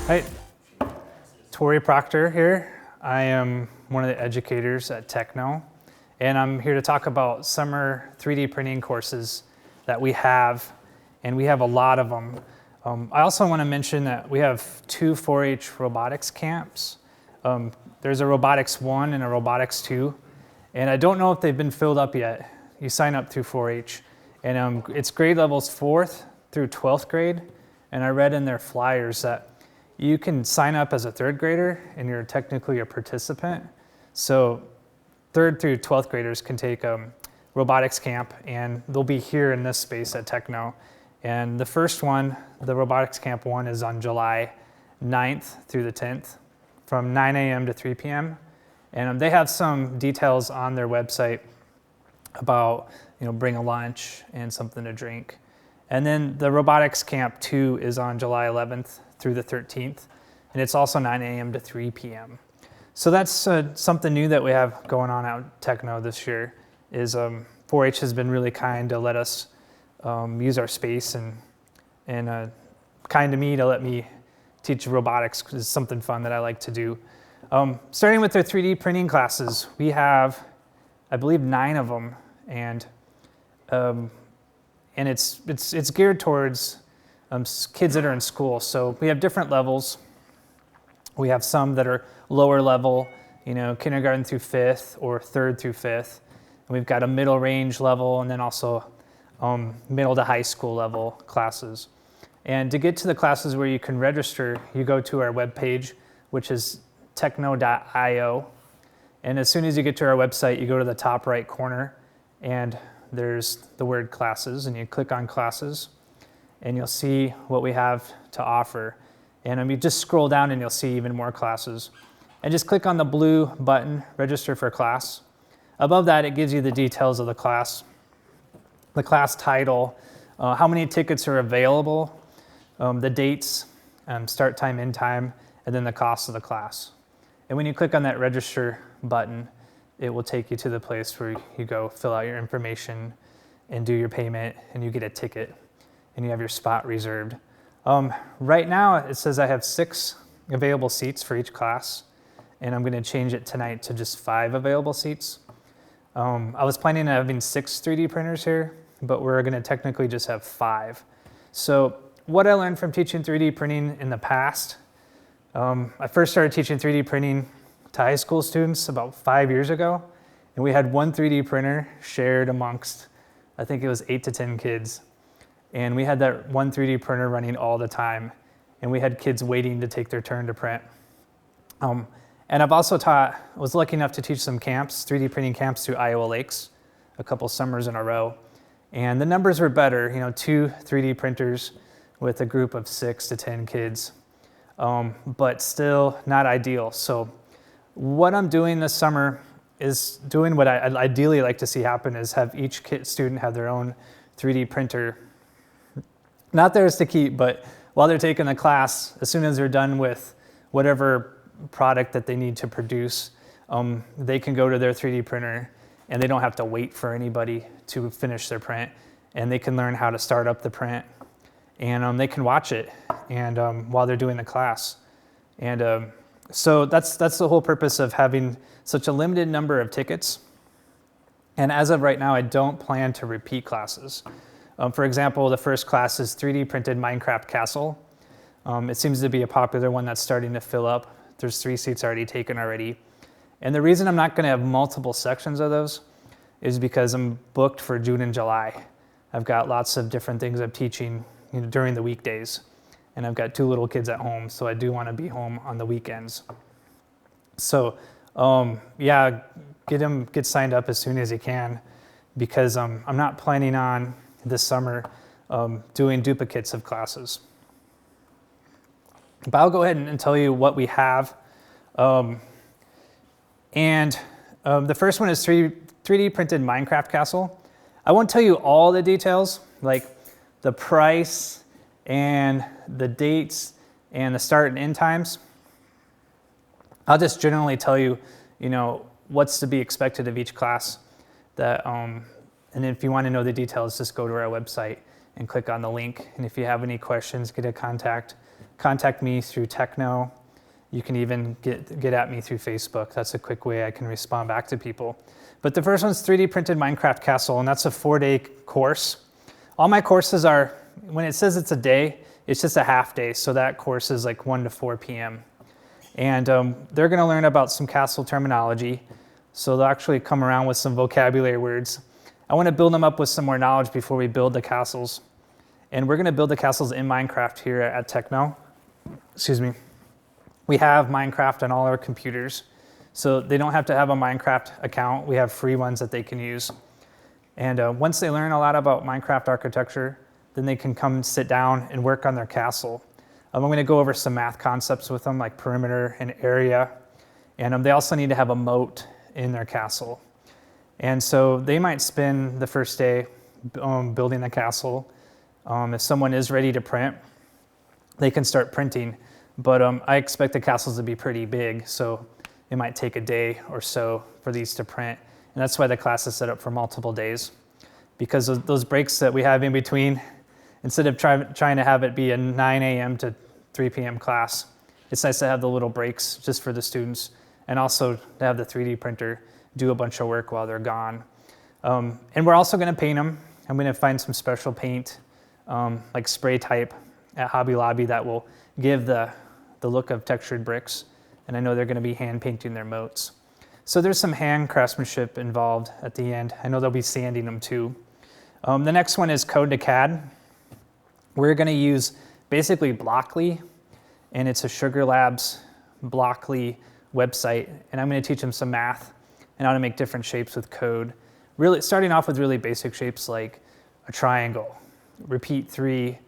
Hi, Tori Proctor here. I am one of the educators at TechKnow, and I'm here to talk about summer 3D printing courses that we have, and we have a lot of them. I also want to mention that we have two 4-H robotics camps. There's a Robotics 1 and a Robotics 2, and I don't know if they've been filled up yet. You sign up through 4-H, and it's grade levels 4th through 12th grade, and I read in their flyers that you can sign up as a 3rd grader and you're technically a participant. So 3rd through 12th graders can take robotics camp, and they'll be here in this space at TechKnow. And the first one, the robotics camp 1, is on July 9th through the 10th from 9 a.m. to 3 p.m. And they have some details on their website about, bring a lunch and something to drink. And then the robotics camp 2 is on July 11th through the 13th, and it's also 9 a.m. to 3 p.m. So that's something new that we have going on out at TechKnow this year. Is 4-H has been really kind to let us use our space, and kind to me to let me teach robotics, because it's something fun that I like to do. Starting with their 3D printing classes, we have, I believe, 9 of them, and it's geared towards kids that are in school. So we have different levels. We have some that are lower level, kindergarten through 5th or 3rd through 5th. And we've got a middle range level, and then also middle to high school level classes. And to get to the classes where you can register, you go to our webpage, which is techknow.io. And as soon as you get to our website, you go to the top right corner, and there's the word classes, and you click on classes, and you'll see what we have to offer. And you just scroll down and you'll see even more classes. And just click on the blue button, register for class. Above that, it gives you the details of the class title, how many tickets are available, the dates, start time, end time, and then the cost of the class. And when you click on that register button, it will take you to the place where you go fill out your information and do your payment, and you get a ticket, and you have your spot reserved. Right now, it says I have 6 available seats for each class, and I'm going to change it tonight to just 5 available seats. I was planning on having 6 3D printers here, but we're going to technically just have 5. So what I learned from teaching 3D printing in the past, I first started teaching 3D printing to high school students about 5 years ago, and we had one 3D printer shared amongst, I think it was 8 to 10 kids. And we had that one 3D printer running all the time, and we had kids waiting to take their turn to print. And I've also was lucky enough to teach some camps, 3D printing camps through Iowa Lakes, a couple summers in a row. And the numbers were better, 2 3D printers with a group of 6 to 10 kids, but still not ideal. So what I'm doing this summer is doing what I'd ideally like to see happen, is have each student have their own 3D printer. Not theirs to keep, but while they're taking the class, as soon as they're done with whatever product that they need to produce, they can go to their 3D printer, and they don't have to wait for anybody to finish their print, and they can learn how to start up the print, and they can watch it and while they're doing the class. And so that's the whole purpose of having such a limited number of tickets. And as of right now, I don't plan to repeat classes. For example, the first class is 3D printed Minecraft Castle. It seems to be a popular one that's starting to fill up. There's 3 seats already taken already. And the reason I'm not going to have multiple sections of those is because I'm booked for June and July. I've got lots of different things I'm teaching during the weekdays. And I've got 2 little kids at home, so I do want to be home on the weekends. So yeah, get signed up as soon as you can, because I'm not planning on this summer doing duplicates of classes. But I'll go ahead and tell you what we have. The first one is 3D printed Minecraft Castle. I won't tell you all the details, like the price and the dates and the start and end times. I'll just generally tell you, what's to be expected of each class. And if you want to know the details, just go to our website and click on the link. And if you have any questions, get in contact contact me through TechKnow. You can even get at me through Facebook. That's a quick way I can respond back to people. But the first one's 3D printed Minecraft castle, and that's a 4-day course. All my courses are, when it says it's a day, it's just a half day. So that course is like 1 to 4 p.m. And they're gonna learn about some castle terminology. So they'll actually come around with some vocabulary words. I wanna build them up with some more knowledge before we build the castles. And we're gonna build the castles in Minecraft here at TechKnow. Excuse me. We have Minecraft on all our computers. So they don't have to have a Minecraft account. We have free ones that they can use. And once they learn a lot about Minecraft architecture, then they can come sit down and work on their castle. I'm gonna go over some math concepts with them, like perimeter and area. And they also need to have a moat in their castle. And so they might spend the first day building the castle. If someone is ready to print, they can start printing. But I expect the castles to be pretty big, so it might take a day or so for these to print. And that's why the class is set up for multiple days. Because those breaks that we have in between, instead of trying to have it be a 9 a.m. to 3 p.m. class, it's nice to have the little breaks just for the students, and also to have the 3D printer do a bunch of work while they're gone. And we're also gonna paint them. I'm gonna find some special paint, like spray type at Hobby Lobby that will give the look of textured bricks. And I know they're gonna be hand painting their moats. So there's some hand craftsmanship involved at the end. I know they'll be sanding them too. The next one is Code to CAD. We're gonna use basically Blockly, and it's a Sugar Labs Blockly website. And I'm gonna teach them some math and how to make different shapes with code. Really, starting off with really basic shapes like a triangle, repeat 3,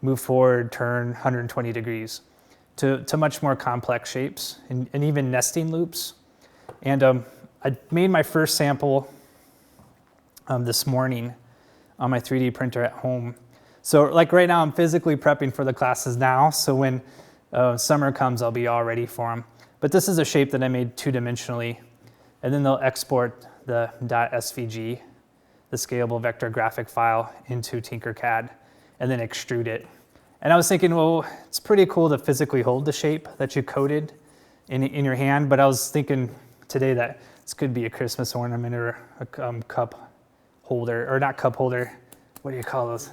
move forward, turn 120 degrees, to much more complex shapes and even nesting loops. And I made my first sample this morning on my 3D printer at home. So like right now I'm physically prepping for the classes now, so when summer comes I'll be all ready for them. But this is a shape that I made 2-dimensionally, and then they'll export the .svg, the scalable vector graphic file, into Tinkercad and then extrude it. And I was thinking, well, it's pretty cool to physically hold the shape that you coded in your hand, but I was thinking today that this could be a Christmas ornament or a cup holder, or not cup holder, what do you call those?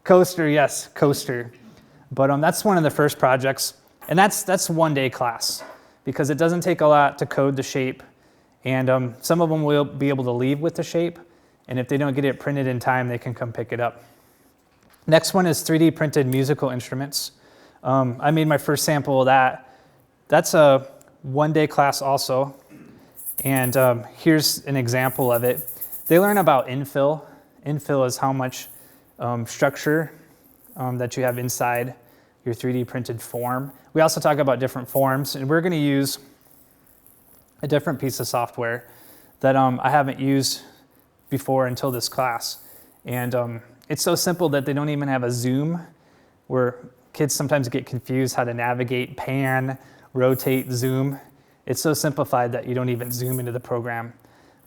Coaster, yes, coaster. But that's one of the first projects, and that's 1-day class, because it doesn't take a lot to code the shape, and some of them will be able to leave with the shape, and if they don't get it printed in time, they can come pick it up. Next one is 3D printed musical instruments. I made my first sample of that. That's a 1-day class also. And here's an example of it. They learn about infill. Infill is how much structure that you have inside your 3D printed form. We also talk about different forms, and we're gonna use a different piece of software that I haven't used before until this class. And it's so simple that they don't even have a zoom, where kids sometimes get confused how to navigate, pan, rotate, zoom. It's so simplified that you don't even zoom into the program.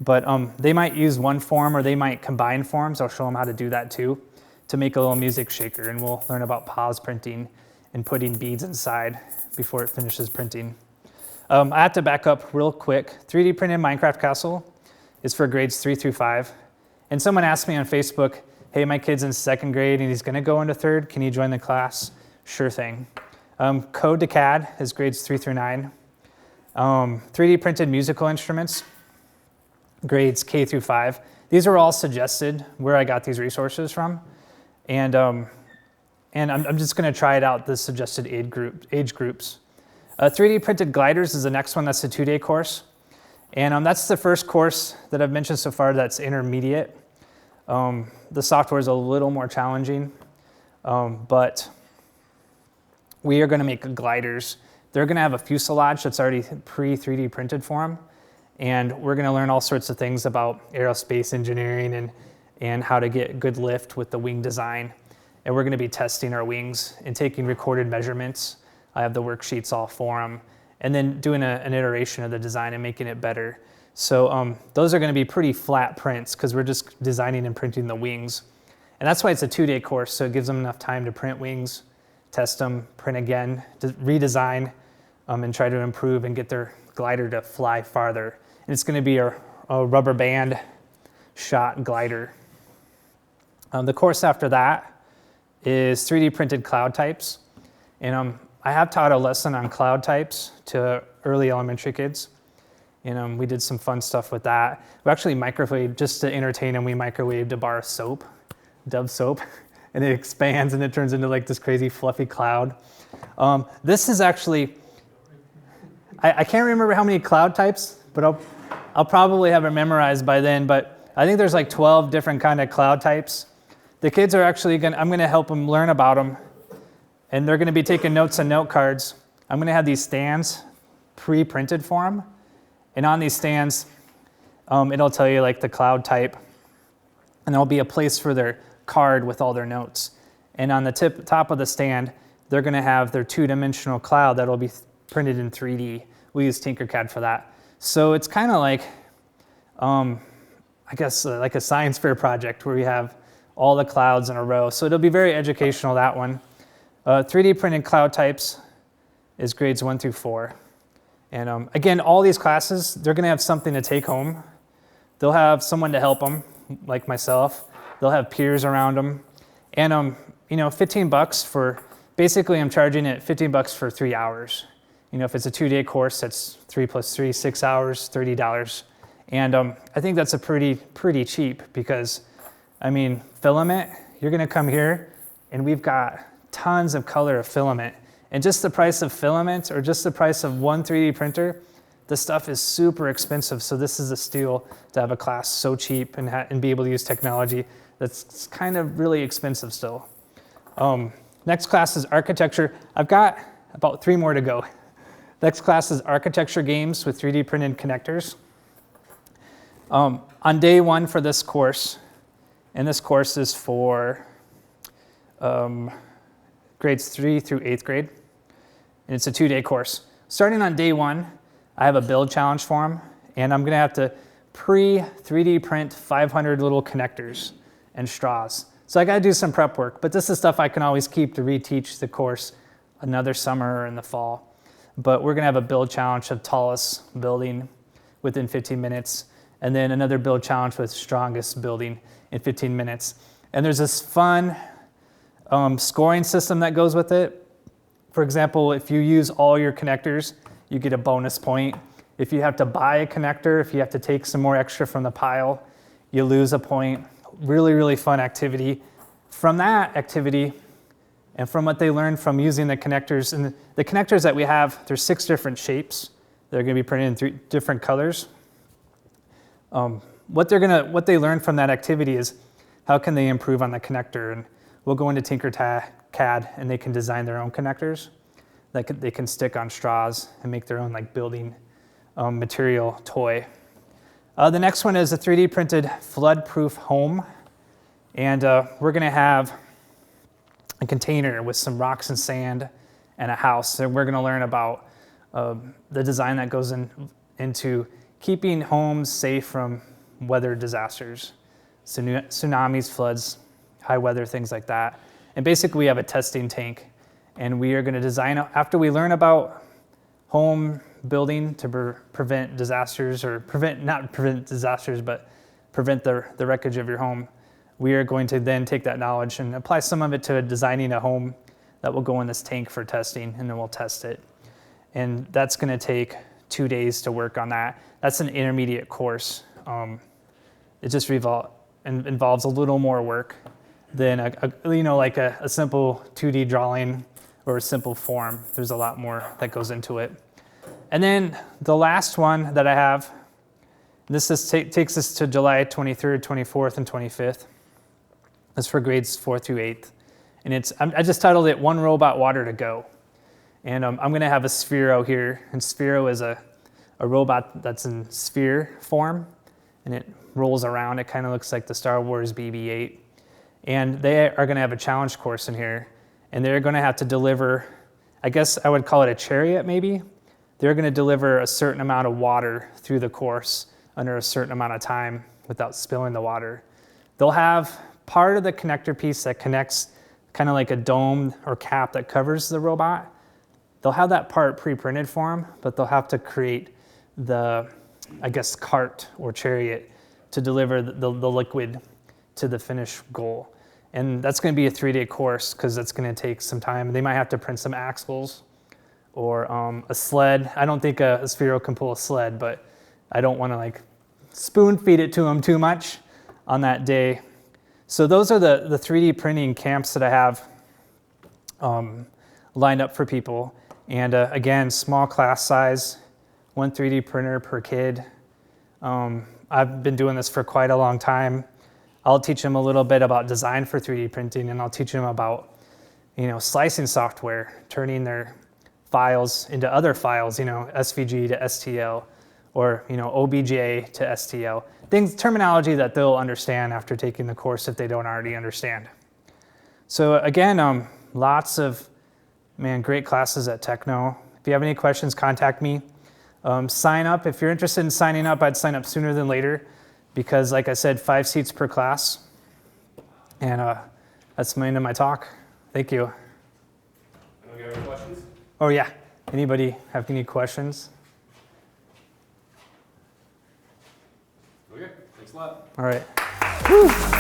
But they might use one form, or they might combine forms. I'll show them how to do that too, to make a little music shaker. And we'll learn about pause printing and putting beads inside before it finishes printing. I have to back up real quick. 3D printed Minecraft castle is for grades 3 through 5. And someone asked me on Facebook, hey, my kid's in 2nd grade and he's gonna go into 3rd. Can you join the class? Sure thing. Code to CAD is grades 3 through 9. 3D printed musical instruments, grades K through 5. These are all suggested where I got these resources from. And I'm just gonna try it out, the suggested age groups. 3D printed gliders is the next one. That's a 2-day course. And that's the first course that I've mentioned so far that's intermediate. The software is a little more challenging, but we are gonna make gliders. They're gonna have a fuselage that's already pre-3D printed for them. And we're gonna learn all sorts of things about aerospace engineering and how to get good lift with the wing design. And we're gonna be testing our wings and taking recorded measurements. I have the worksheets all for them. And then doing an iteration of the design and making it better. So those are gonna be pretty flat prints because we're just designing and printing the wings. And that's why it's a 2-day course, so it gives them enough time to print wings test them, print again, redesign, and try to improve and get their glider to fly farther. And it's going to be a rubber band shot glider. The course after that is 3D printed cloud types. And I have taught a lesson on cloud types to early elementary kids. And we did some fun stuff with that. We actually microwaved, just to entertain them, we microwaved a bar of soap, Dove soap, and it expands and it turns into like this crazy fluffy cloud. This is actually, I can't remember how many cloud types, but I'll probably have it memorized by then, but I think there's like 12 different kind of cloud types. The kids are actually I'm gonna help them learn about them, and they're gonna be taking notes on note cards. I'm gonna have these stands pre-printed for them, and on these stands, it'll tell you like the cloud type, and there'll be a place for their card with all their notes. And on the top of the stand, they're gonna have their two-dimensional cloud that'll be printed in 3D. We use Tinkercad for that. So it's kind of like, I guess like a science fair project where we have all the clouds in a row. So it'll be very educational, that one. 3D printed cloud types is grades 1 through 4. And again, all these classes, they're gonna have something to take home. They'll have someone to help them, like myself. They'll have peers around them. And 15 bucks for, basically I'm charging it 15 bucks for 3 hours. If it's a 2-day course, that's 3 plus 3, 6 hours, $30. And I think that's a pretty cheap, because filament, you're gonna come here and we've got tons of color of filament. And just the price of filament, or just the price of one 3D printer, the stuff is super expensive. So this is a steal to have a class so cheap and be able to use technology that's kind of really expensive still. Next class is architecture. I've got about 3 more to go. Next class is architecture games with 3D printed connectors. On day 1 for this course, and this course is for grades 3 through 8th grade, and it's a 2-day course. Starting on day 1, I have a build challenge for them, and I'm gonna have to pre-3D print 500 little connectors and straws. So I gotta do some prep work, but this is stuff I can always keep to reteach the course another summer or in the fall. But we're gonna have a build challenge of tallest building within 15 minutes, and then another build challenge with strongest building in 15 minutes. And there's this fun scoring system that goes with it. For example, if you use all your connectors, you get a bonus point. If you have to buy a connector, if you have to take some more extra from the pile, you lose a point. Really, really fun activity. From that activity, and from what they learned from using the connectors, and the connectors that we have, there's 6 different shapes. They're gonna be printed in 3 different colors. What they learned from that activity is how can they improve on the connector, and we'll go into Tinkercad and they can design their own connectors that they can stick on straws and make their own like building material toy. The next one is a 3D printed flood-proof home, and we're gonna have a container with some rocks and sand and a house, and we're gonna learn about the design that goes into keeping homes safe from weather disasters, tsunamis, floods, high weather, things like that. And basically we have a testing tank, and we are gonna design, after we learn about home building to prevent disasters, or not prevent disasters, but prevent the wreckage of your home, we are going to then take that knowledge and apply some of it to designing a home that will go in this tank for testing, and then we'll test it. And that's gonna take 2 days to work on that. That's an intermediate course. It just involves a little more work than a simple 2D drawing or a simple form. There's a lot more that goes into it. And then the last one that I have, this takes us to July 23rd, 24th, and 25th. It's for grades 4 through 8th. And I just titled it One Robot Water to Go. And I'm gonna have a Sphero here. And Sphero is a robot that's in sphere form, and it rolls around. It kind of looks like the Star Wars BB-8. And they are gonna have a challenge course in here. And they're gonna have to deliver, I guess I would call it a chariot maybe. They're gonna deliver a certain amount of water through the course under a certain amount of time without spilling the water. They'll have part of the connector piece that connects kind of like a dome or cap that covers the robot. They'll have that part pre-printed for them, but they'll have to create the, I guess, cart or chariot to deliver the liquid to the finished goal. And that's going to be a 3-day course because that's going to take some time. They might have to print some axles or a sled. I don't think a Sphero can pull a sled, but I don't want to like spoon feed it to them too much on that day. So those are the 3D printing camps that I have lined up for people. And again, small class size, 1 3D printer per kid. I've been doing this for quite a long time. I'll teach them a little bit about design for 3D printing, and I'll teach them about, slicing software, turning their files into other files, SVG to STL, or OBJ to STL. Terminology that they'll understand after taking the course if they don't already understand. So again, lots of great classes at TechKnow. If you have any questions, contact me. Sign up. If you're interested in signing up, I'd sign up sooner than later because, like I said, 5 seats per class. And that's the end of my talk. Thank you. Any other questions? Oh, yeah. Anybody have any questions? Okay, thanks a lot. All right. Woo.